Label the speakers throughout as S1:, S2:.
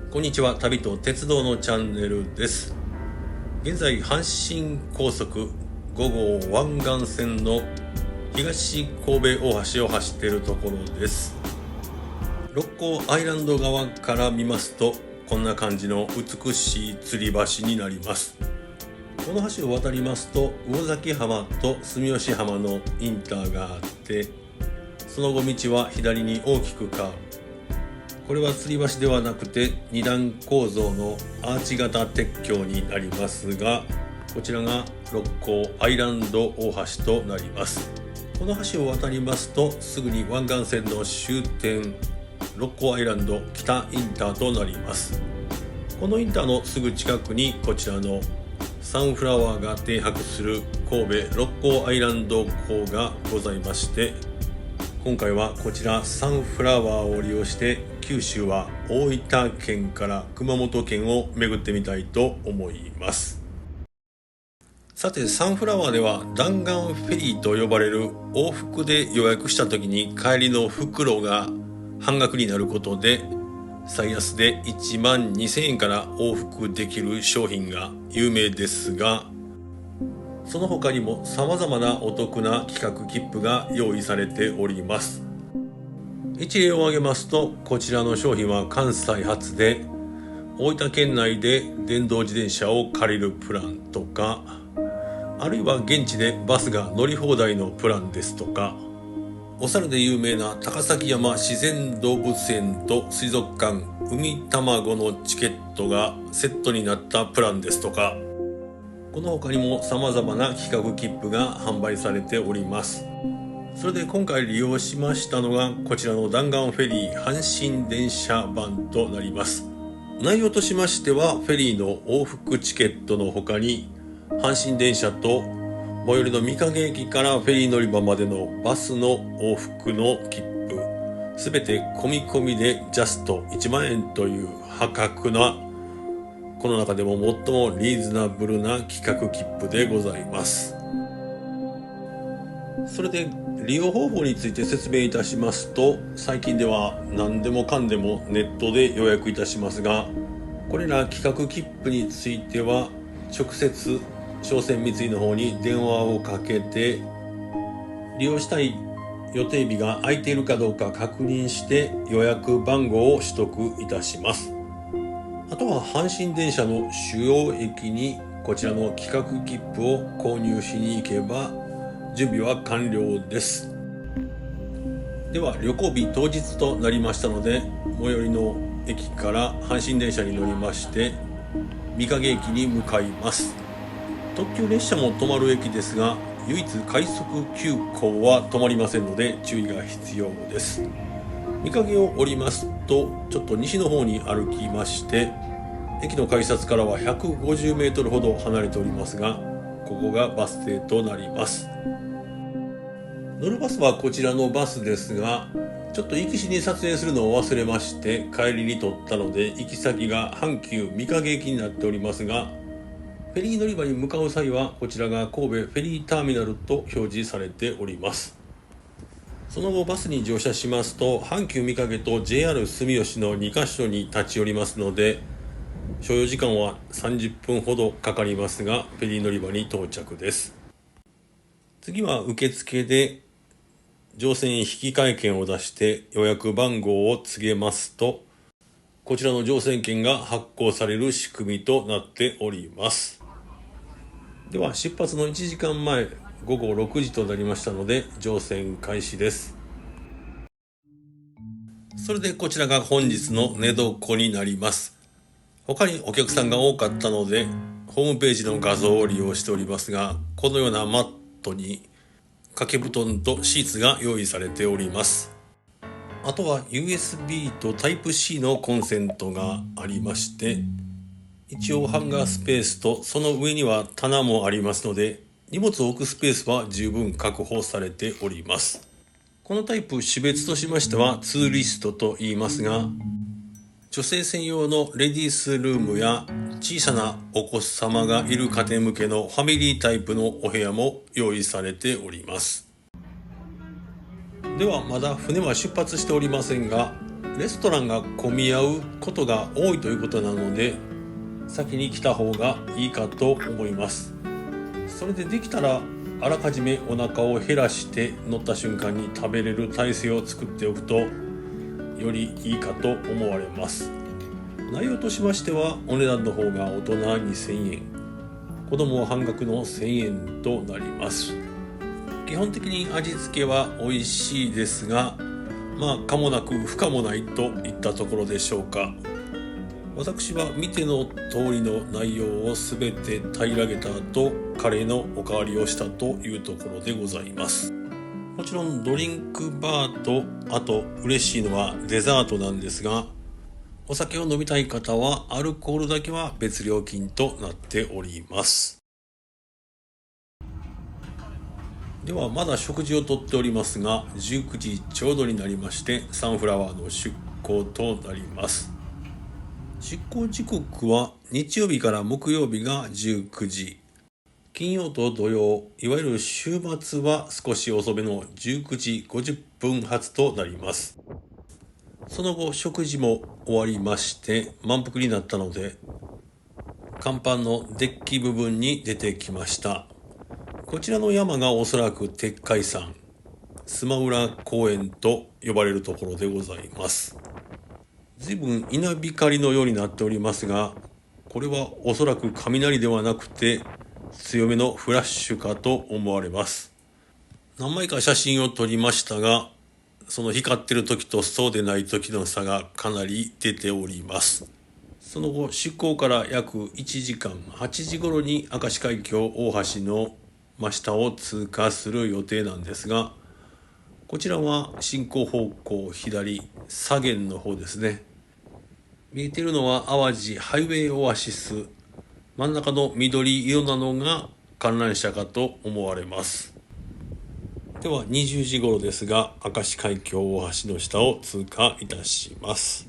S1: こんにちは。旅と鉄道のチャンネルです。現在阪神高速5号湾岸線の東神戸大橋を走っているところです。六甲アイランド側から見ますとこんな感じの美しい吊り橋になります。この橋を渡りますと魚崎浜と住吉浜のインターがあって、その後道は左に大きくカーブ。これは吊り橋ではなくて二段構造のアーチ型鉄橋になりますが、こちらが六甲アイランド大橋となります。この橋を渡りますとすぐに湾岸線の終点六甲アイランド北インターとなります。このインターのすぐ近くにこちらのサンフラワーが停泊する神戸六甲アイランド港がございまして、今回はこちらサンフラワーを利用して九州は大分県から熊本県を巡ってみたいと思います。さて、サンフラワーでは弾丸フェリーと呼ばれる往復で予約した時に帰りの袋が半額になることで最安で1万2000円から往復できる商品が有名ですが、その他にも様々なお得な企画切符が用意されております。一例を挙げますと、こちらの商品は関西発で大分県内で電動自転車を借りるプランとか、あるいは現地でバスが乗り放題のプランですとか、お猿で有名な高崎山自然動物園と水族館海卵のチケットがセットになったプランですとか、この他にも様々な企画切符が販売されております。それで今回利用しましたのがこちらの弾丸フェリー阪神電車版となります。内容としましては、フェリーの往復チケットの他に阪神電車と最寄りの御影駅からフェリー乗り場までのバスの往復の切符、すべて込み込みでジャスト1万円という破格な、この中でも最もリーズナブルな企画切符でございます。それで利用方法について説明いたしますと、最近では何でもかんでもネットで予約いたしますが、これら企画切符については直接商船三井の方に電話をかけて利用したい予定日が空いているかどうか確認して予約番号を取得いたします。あとは阪神電車の主要駅にこちらの企画切符を購入しに行けば準備は完了です。では旅行日当日となりましたので、最寄りの駅から阪神電車に乗りまして御影駅に向かいます。特急列車も止まる駅ですが、唯一快速急行は止まりませんので注意が必要です。御影を降りますとちょっと西の方に歩きまして、駅の改札からは150メートルほど離れておりますが、ここがバス停となります。乗るバスはこちらのバスですが、ちょっと行きしに撮影するのを忘れまして帰りに撮ったので行き先が阪急御影駅になっておりますが、フェリー乗り場に向かう際はこちらが神戸フェリーターミナルと表示されております。その後バスに乗車しますと阪急御影と JR 住吉の2カ所に立ち寄りますので、所要時間は30分ほどかかりますがフェリー乗り場に到着です。次は受付で乗船引換券を出して予約番号を告げますと、こちらの乗船券が発行される仕組みとなっております。では出発の1時間前、午後6時となりましたので乗船開始です。それでこちらが本日の寝床になります。他にお客さんが多かったのでホームページの画像を利用しておりますが、このようなマットに掛け布団とシーツが用意されております。あとは USB と Type-C のコンセントがありまして、一応ハンガースペースとその上には棚もありますので、荷物を置くスペースは十分確保されております。このタイプ種別としましてはツーリストと言いますが、女性専用のレディースルームや小さなお子様がいる家庭向けのファミリータイプのお部屋も用意されております。ではまだ船は出発しておりませんが、レストランが混み合うことが多いということなので、先に来た方がいいかと思います。それでできたらあらかじめお腹を減らして乗った瞬間に食べれる体制を作っておくとよりいいかと思われます。内容としましては、お値段の方が大人2000円、子供は半額の1000円となります。基本的に味付けは美味しいですが、可もなく不可もないといったところでしょうか。私は見ての通りの内容を全て平らげた後、カレーのおかわりをしたというところでございます。もちろんドリンクバーと、あと嬉しいのはデザートなんですが、お酒を飲みたい方はアルコールだけは別料金となっております。ではまだ食事をとっておりますが、19時ちょうどになりまして、サンフラワーの出港となります。出港時刻は日曜日から木曜日が19時、金曜と土曜、いわゆる週末は少し遅めの19時50分発となります。その後食事も終わりまして満腹になったので、甲板のデッキ部分に出てきました。こちらの山がおそらく鉄海山、須磨浦公園と呼ばれるところでございます。随分稲光のようになっておりますが、これはおそらく雷ではなくて強めのフラッシュかと思われます。何枚か写真を撮りましたが、その光ってる時とそうでない時の差がかなり出ております。その後出港から約1時間、8時頃に明石海峡大橋の真下を通過する予定なんですが、こちらは進行方向左、左舷の方ですね。見えているのは淡路ハイウェイオアシス、真ん中の緑色なのが観覧車かと思われます。では20時頃ですが、明石海峡大橋の下を通過いたします。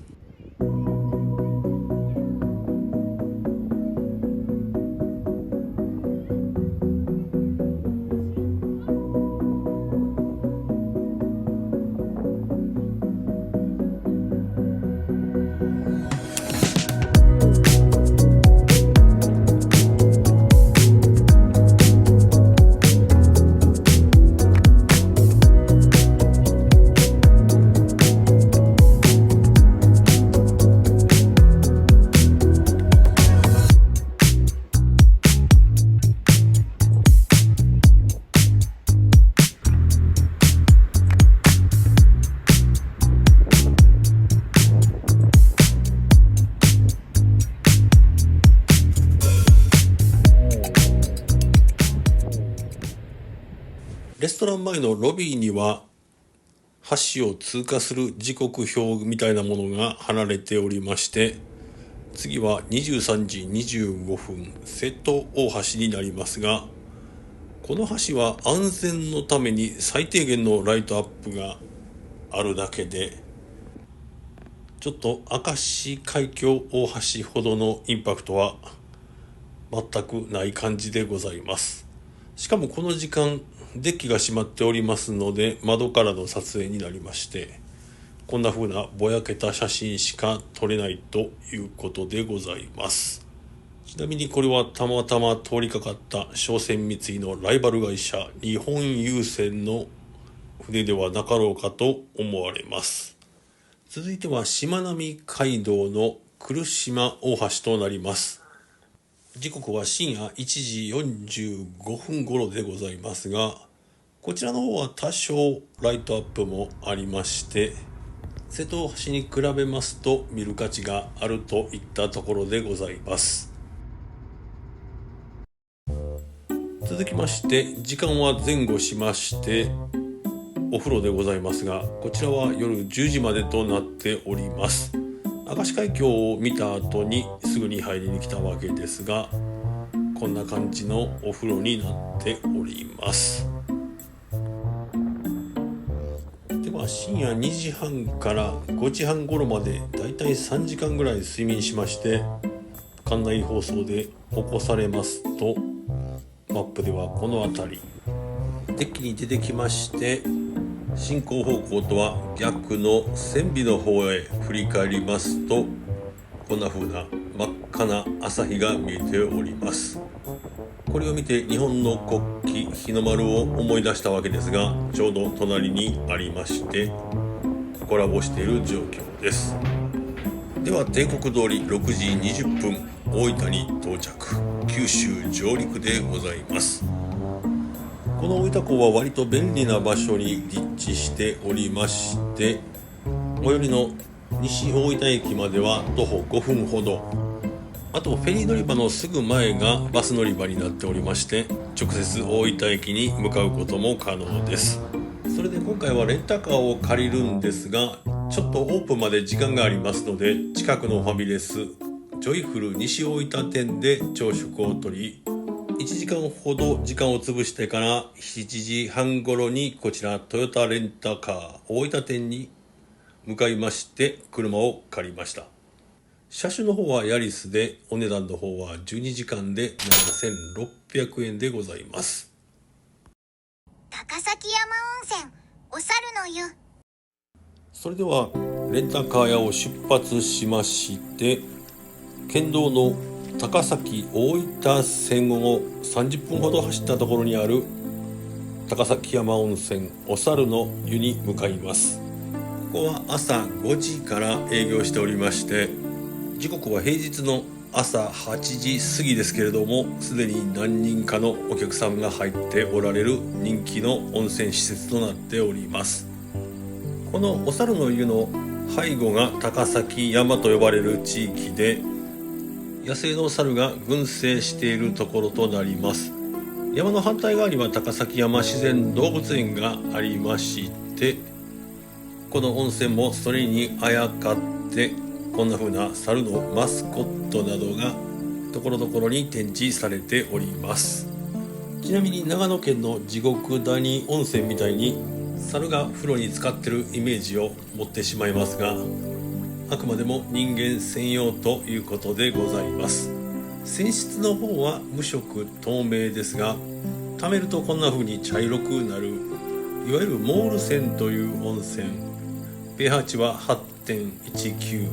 S1: レストラン前のロビーには橋を通過する時刻表みたいなものが貼られておりまして、次は23時25分瀬戸大橋になりますが、この橋は安全のために最低限のライトアップがあるだけで、ちょっと明石海峡大橋ほどのインパクトは全くない感じでございます。しかもこの時間デッキが閉まっておりますので、窓からの撮影になりまして、こんな風なぼやけた写真しか撮れないということでございます。ちなみにこれはたまたま通りかかった商船三井のライバル会社日本郵船の船ではなかろうかと思われます。続いてはしまなみ海道の来島大橋となります。時刻は深夜1時45分頃でございますが、こちらの方は多少ライトアップもありまして、瀬戸大橋に比べますと見る価値があるといったところでございます。続きまして時間は前後しましてお風呂でございますが、こちらは夜10時までとなっております。明石海峡を見た後にすぐに入りに来たわけですが、こんな感じのお風呂になっております。では深夜2時半から5時半頃までだいたい3時間ぐらい睡眠しまして、館内放送で起こされますと、マップではこの辺りデッキに出てきまして、進行方向とは逆の線尾の方へ振り返りますと、こんな風な真っ赤な朝日が見えております。これを見て日本の国旗日の丸を思い出したわけですが、ちょうど隣にありましてコラボしている状況です。では定刻通り6時20分大分に到着、九州上陸でございます。この大分港は割と便利な場所に立地しておりまして、最寄りの西大分駅までは徒歩5分ほど、あとフェリー乗り場のすぐ前がバス乗り場になっておりまして、直接大分駅に向かうことも可能です。それで今回はレンタカーを借りるんですが、ちょっとオープンまで時間がありますので、近くのファミレスジョイフル西大分店で朝食をとり、1時間ほど時間を潰してから7時半頃にこちらトヨタレンタカー大分店に向かいまして、車を借りました。車種の方はヤリスで、お値段の方は12時間で7600円でございます。
S2: 高崎山温泉お猿の湯。
S1: それではレンタカー屋を出発しまして、県道の高崎大分線を30分ほど走ったところにある高崎山温泉お猿の湯に向かいます。ここは朝5時から営業しておりまして、時刻は平日の朝8時過ぎですけれども、すでに何人かのお客さんが入っておられる人気の温泉施設となっております。このお猿の湯の背後が高崎山と呼ばれる地域で、野生の猿が群生しているところとなります。山の反対側には高崎山自然動物園がありまして、この温泉もそれにあやかってこんな風な猿のマスコットなどがところどころに展示されております。ちなみに長野県の地獄谷温泉みたいに猿が風呂に浸かってるイメージを持ってしまいますが、あくまでも人間専用ということでございます。泉質の方は無色透明ですが、溜めるとこんな風に茶色くなる、いわゆるモール泉という温泉。pH 値は 8.19、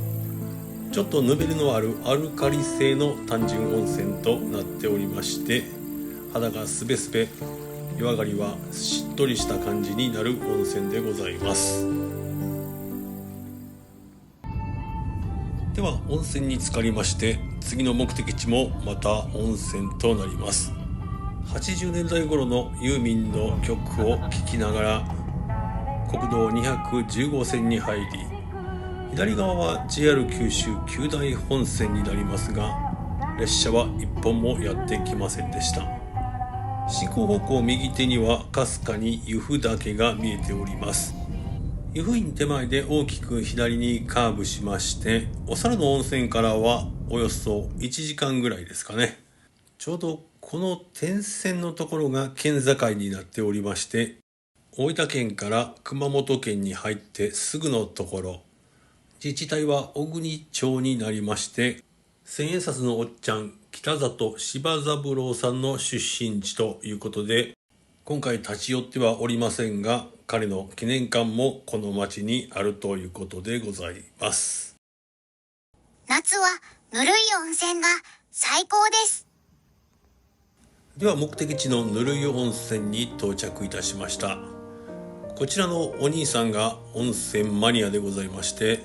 S1: ちょっとぬめりのあるアルカリ性の単純温泉となっておりまして、肌がすべすべ、湯上がりはしっとりした感じになる温泉でございます。では温泉に浸かりまして、次の目的地もまた温泉となります。80年代頃のユーミンの曲を聴きながら国道210号線に入り、左側は JR 九州九大本線になりますが、列車は一本もやってきませんでした。進行方向右手にはかすかに湯布岳が見えております。湯布院手前で大きく左にカーブしまして、お猿の温泉からはおよそ1時間ぐらいですかね。ちょうどこの点線のところが県境になっておりまして、大分県から熊本県に入ってすぐのところ、自治体は小国町になりまして、千円札のおっちゃん北里柴三郎さんの出身地ということで、今回立ち寄ってはおりませんが、彼の記念館もこの町にあるということでございます。
S2: 夏はぬるい温泉が最高です。
S1: では目的地のぬるい温泉に到着いたしました。こちらのお兄さんが温泉マニアでございまして、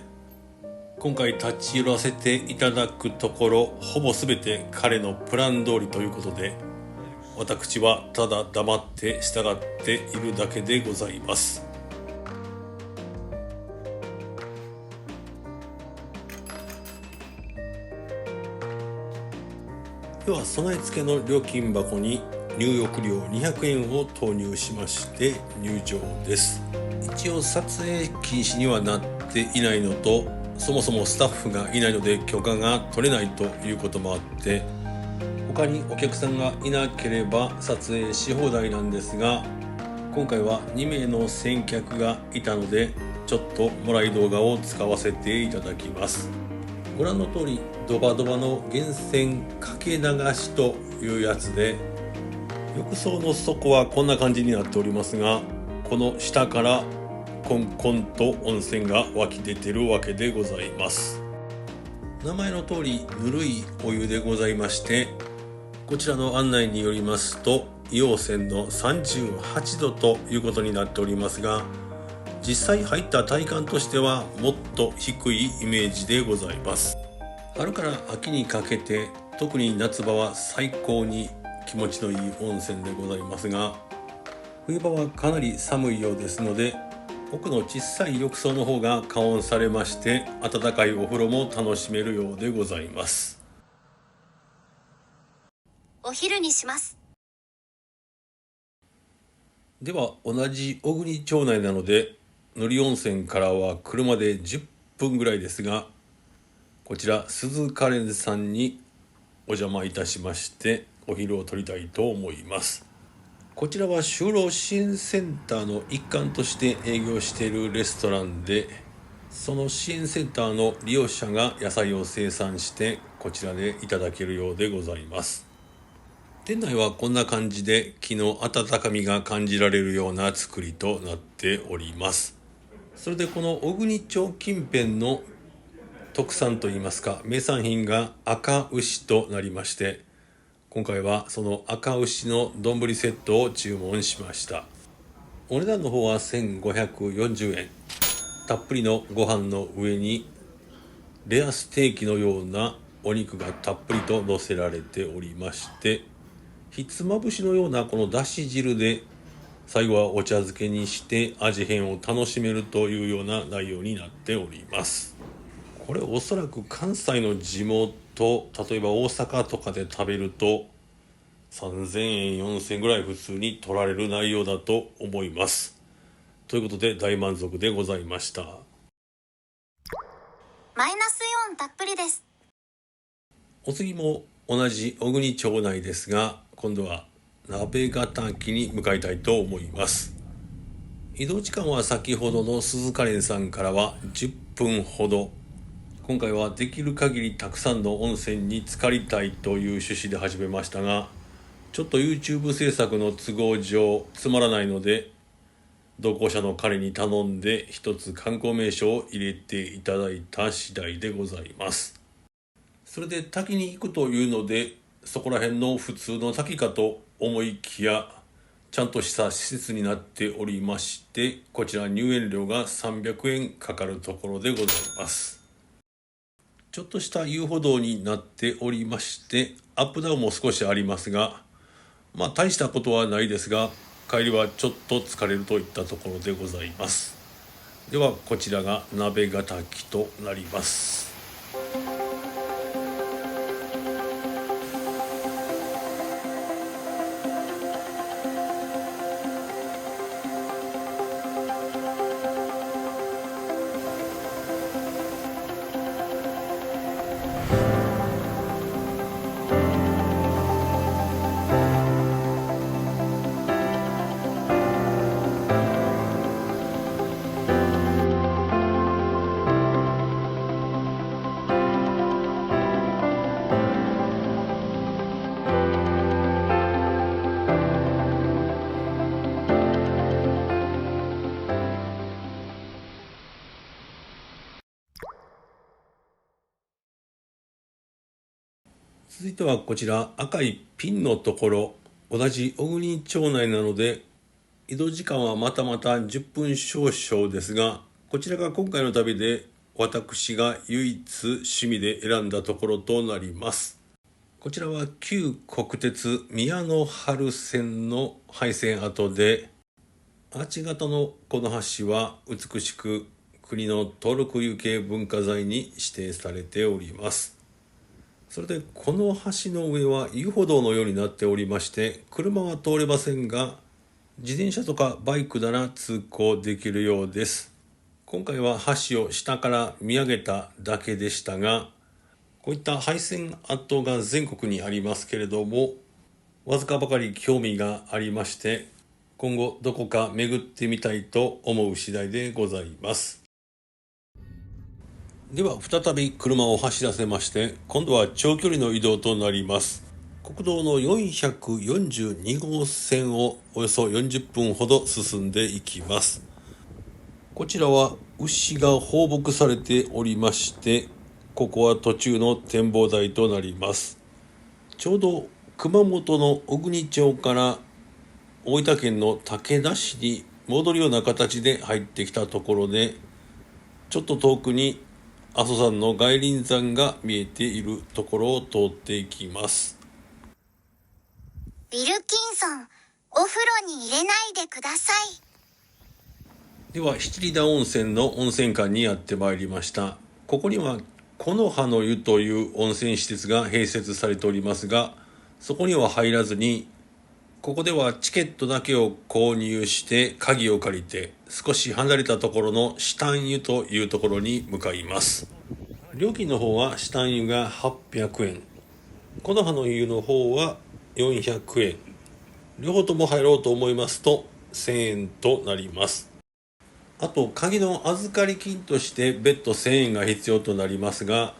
S1: 今回立ち寄らせていただくところ、ほぼ全て彼のプラン通りということで、私はただ黙って従っているだけでございます。では備え付けの料金箱に入浴料200円を投入しまして入場です。一応撮影禁止にはなっていないのと、そもそもスタッフがいないので許可が取れないということもあって、他にお客さんがいなければ撮影し放題なんですが、今回は2名の先客がいたので、ちょっともらい動画を使わせていただきます。ご覧の通りドバドバの源泉かけ流しというやつで、浴槽の底はこんな感じになっておりますが、この下からコンコンと温泉が湧き出てるわけでございます。名前の通りぬるいお湯でございまして、こちらの案内によりますと硫黄泉の38度ということになっておりますが、実際入った体感としてはもっと低いイメージでございます。春から秋にかけて、特に夏場は最高に気持ちのいい温泉でございますが、冬場はかなり寒いようですので、奥の小さい浴槽の方が加温されまして、温かいお風呂も楽しめるようでございます。
S2: お昼にします。
S1: では同じ小国町内なので、塗り温泉からは車で10分ぐらいですが、こちら鈴カレンさんにお邪魔いたしましてお昼を取りたいと思います。こちらは就労支援センターの一環として営業しているレストランで、その支援センターの利用者が野菜を生産してこちらでいただけるようでございます。店内はこんな感じで木の温かみが感じられるような作りとなっております。それでこの小国町近辺の特産といいますか名産品が赤牛となりまして、今回はその赤牛の丼セットを注文しました。お値段の方は1540円。たっぷりのご飯の上にレアステーキのようなお肉がたっぷりと乗せられておりまして、ひつまぶしのようなこのだし汁で最後はお茶漬けにして味変を楽しめるというような内容になっております。これおそらく関西の地元、例えば大阪とかで食べると3000円4000円ぐらい普通に取られる内容だと思います。ということで大満足でございました。
S2: マイナスイオンたっぷりです。
S1: お次も同じ小国町内ですが、今度は鍋ヶ滝に向かいたいと思います。移動時間は先ほどの鈴カレンさんからは10分ほど。今回はできる限りたくさんの温泉に浸かりたいという趣旨で始めましたが、ちょっと YouTube 制作の都合上つまらないので、同行者の彼に頼んで一つ観光名所を入れていただいた次第でございます。それで滝に行くというので、そこら辺の普通の滝かと思いきや、ちゃんとした施設になっておりまして、こちら入園料が300円かかるところでございます。ちょっとした遊歩道になっておりまして、アップダウンも少しありますが、大したことはないですが、帰りはちょっと疲れるといったところでございます。ではこちらが鍋ヶ滝となります。続いてはこちら赤いピンのところ、同じ小国町内なので移動時間はまた10分少々ですが、こちらが今回の旅で私が唯一趣味で選んだところとなります。こちらは旧国鉄宮の原線の廃線跡で、アーチ型のこの橋は美しく国の登録有形文化財に指定されております。それでこの橋の上は遊歩道のようになっておりまして、車は通れませんが自転車とかバイクなら通行できるようです。今回は橋を下から見上げただけでしたが、こういった廃線跡が全国にありますけれども、わずかばかり興味がありまして、今後どこか巡ってみたいと思う次第でございます。では再び車を走らせまして、今度は長距離の移動となります。国道の442号線をおよそ40分ほど進んでいきます。こちらは牛が放牧されておりまして、ここは途中の展望台となります。ちょうど熊本の小国町から大分県の竹田市に戻るような形で入ってきたところで、ちょっと遠くに阿蘇山の外輪山が見えているところを通っていきます。
S2: ウィルキンソン、お風呂に入れないでください。
S1: では七里田温泉の温泉館にやってまいりました。ここには木の葉の湯という温泉施設が併設されておりますが、そこには入らずに、ここではチケットだけを購入して鍵を借りて、少し離れたところの下湯というところに向かいます。料金の方は下湯が800円、木の葉の湯の方は400円、両方とも入ろうと思いますと1000円となります。あと鍵の預かり金として別途1000円が必要となりますが、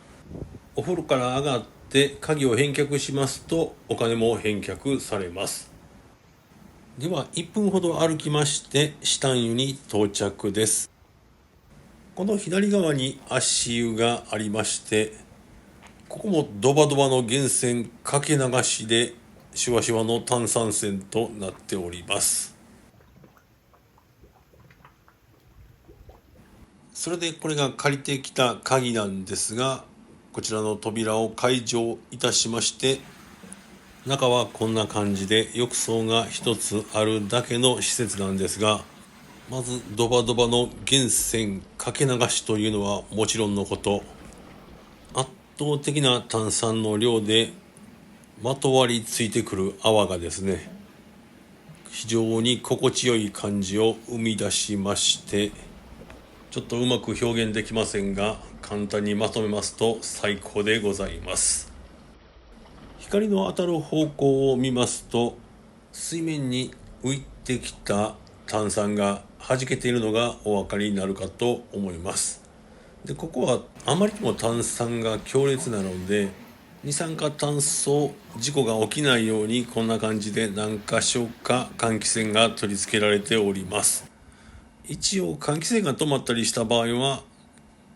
S1: お風呂から上がって鍵を返却しますとお金も返却されます。では1分ほど歩きまして下湯に到着です。この左側に足湯がありまして、ここもドバドバの源泉かけ流しでシュワシュワの炭酸泉となっております。それでこれが借りてきた鍵なんですが、こちらの扉を開錠いたしまして、中はこんな感じで浴槽が一つあるだけの施設なんですが、まずドバドバの源泉かけ流しというのはもちろんのこと、圧倒的な炭酸の量でまとわりついてくる泡がですね、非常に心地よい感じを生み出しまして、ちょっとうまく表現できませんが、簡単にまとめますと最高でございます。光の当たる方向を見ますと、水面に浮いてきた炭酸が弾けているのがお分かりになるかと思います。で、ここはあまりにも炭酸が強烈なので、二酸化炭素事故が起きないようにこんな感じで何箇所か換気扇が取り付けられております。一応換気扇が止まったりした場合は、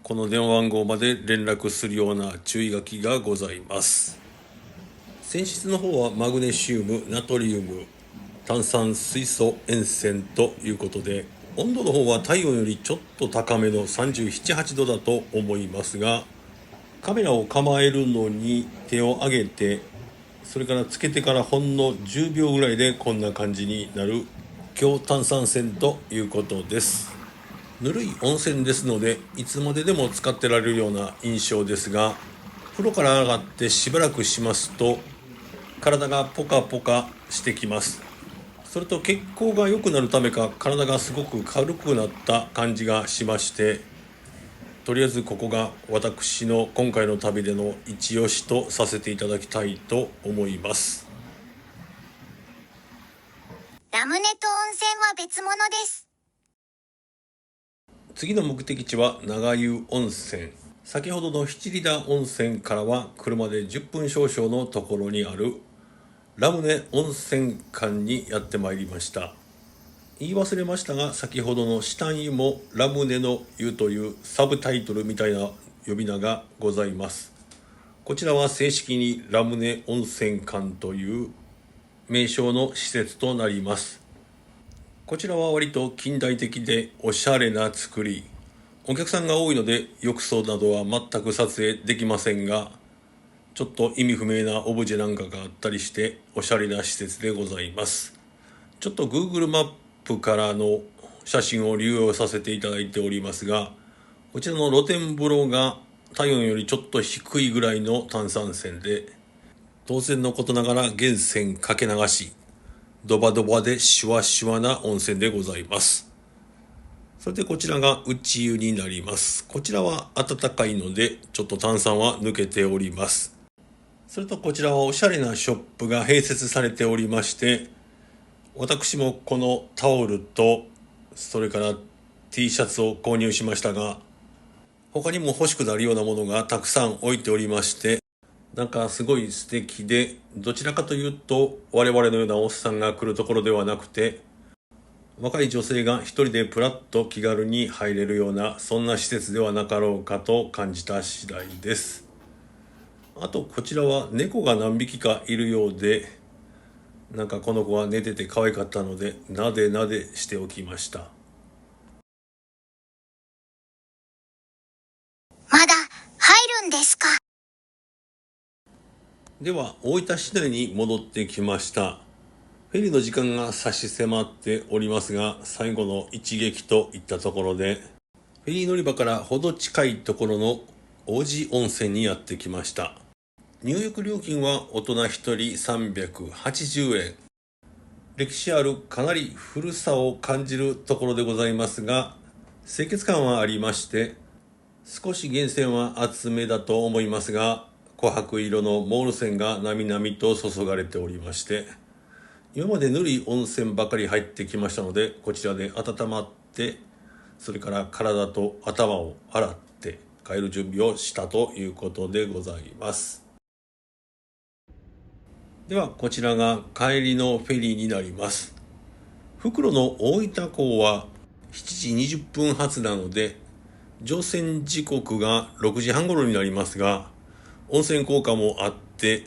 S1: この電話番号まで連絡するような注意書きがございます。泉質の方はマグネシウム、ナトリウム、炭酸水素塩泉ということで、温度の方は体温よりちょっと高めの37、8度だと思いますが、カメラを構えるのに手を上げて、それからつけてからほんの10秒ぐらいでこんな感じになる強炭酸泉ということです。ぬるい温泉ですので、いつまででも使ってられるような印象ですが、風呂から上がってしばらくしますと体がポカポカしてきます。それと血行が良くなるためか、体がすごく軽くなった感じがしまして、とりあえずここが私の今回の旅での一押しとさせていただきたいと思います。
S2: ラムネと温泉は別物です。
S1: 次の目的地は長湯温泉。先ほどの七里田温泉からは車で10分少々のところにあるラムネ温泉館にやってまいりました。言い忘れましたが、先ほどの下湯もラムネの湯というサブタイトルみたいな呼び名がございます。こちらは正式にラムネ温泉館という名称の施設となります。こちらは割と近代的でおしゃれな作り。お客さんが多いので浴槽などは全く撮影できませんが、ちょっと意味不明なオブジェなんかがあったりしておしゃれな施設でございます。ちょっと Google マップからの写真を流用させていただいておりますが、こちらの露天風呂が体温よりちょっと低いぐらいの炭酸泉で、当然のことながら源泉かけ流し、ドバドバでシュワシュワな温泉でございます。それでこちらが内湯になります。こちらは暖かいのでちょっと炭酸は抜けております。それとこちらはおしゃれなショップが併設されておりまして、私もこのタオルとそれから T シャツを購入しましたが、他にも欲しくなるようなものがたくさん置いておりまして、なんかすごい素敵で、どちらかというと我々のようなおっさんが来るところではなくて、若い女性が一人でプラッと気軽に入れるようなそんな施設ではなかろうかと感じた次第です。あとこちらは猫が何匹かいるようで、なんかこの子は寝てて可愛かったのでなでなでしておきました。
S2: まだ入るんですか？
S1: では大分市内に戻ってきました。フェリーの時間が差し迫っておりますが、最後の一撃といったところで、フェリー乗り場からほど近いところの王子温泉にやってきました。入浴料金は大人1人380円。歴史あるかなり古さを感じるところでございますが、清潔感はありまして、少し源泉は厚めだと思いますが、琥珀色のモール泉がなみなみと注がれておりまして、今までぬるい温泉ばかり入ってきましたので、こちらで温まって、それから体と頭を洗って帰る準備をしたということでございます。ではこちらが帰りのフェリーになります。復路の大分港は7時20分発なので、乗船時刻が6時半頃になりますが、温泉効果もあって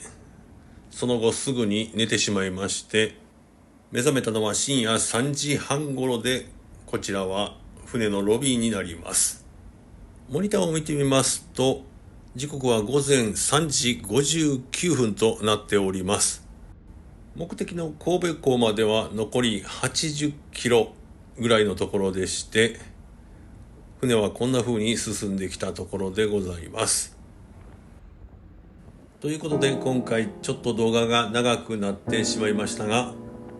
S1: その後すぐに寝てしまいまして、目覚めたのは深夜3時半頃で、こちらは船のロビーになります。モニターを見てみますと、時刻は午前3時59分となっております。目的の神戸港までは残り80キロぐらいのところでして、船はこんな風に進んできたところでございます。ということで今回ちょっと動画が長くなってしまいましたが、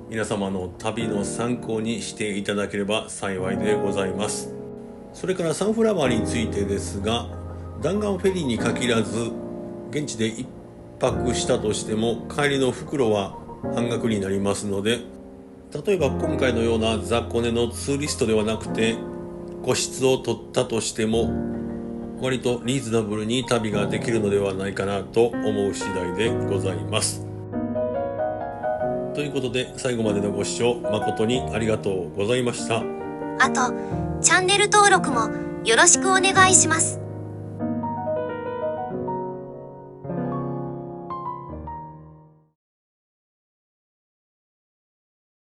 S1: 皆様の旅の参考にしていただければ幸いでございます。それからサンフラワーについてですが、弾丸フェリーに限らず現地で1泊したとしても帰りの復路は半額になりますので、例えば今回のような雑魚寝のツーリストではなくて個室を取ったとしても割とリーズナブルに旅ができるのではないかなと思う次第でございます。ということで最後までのご視聴誠にありがとうございました。
S2: あと、チャンネル登録もよろしくお願いします。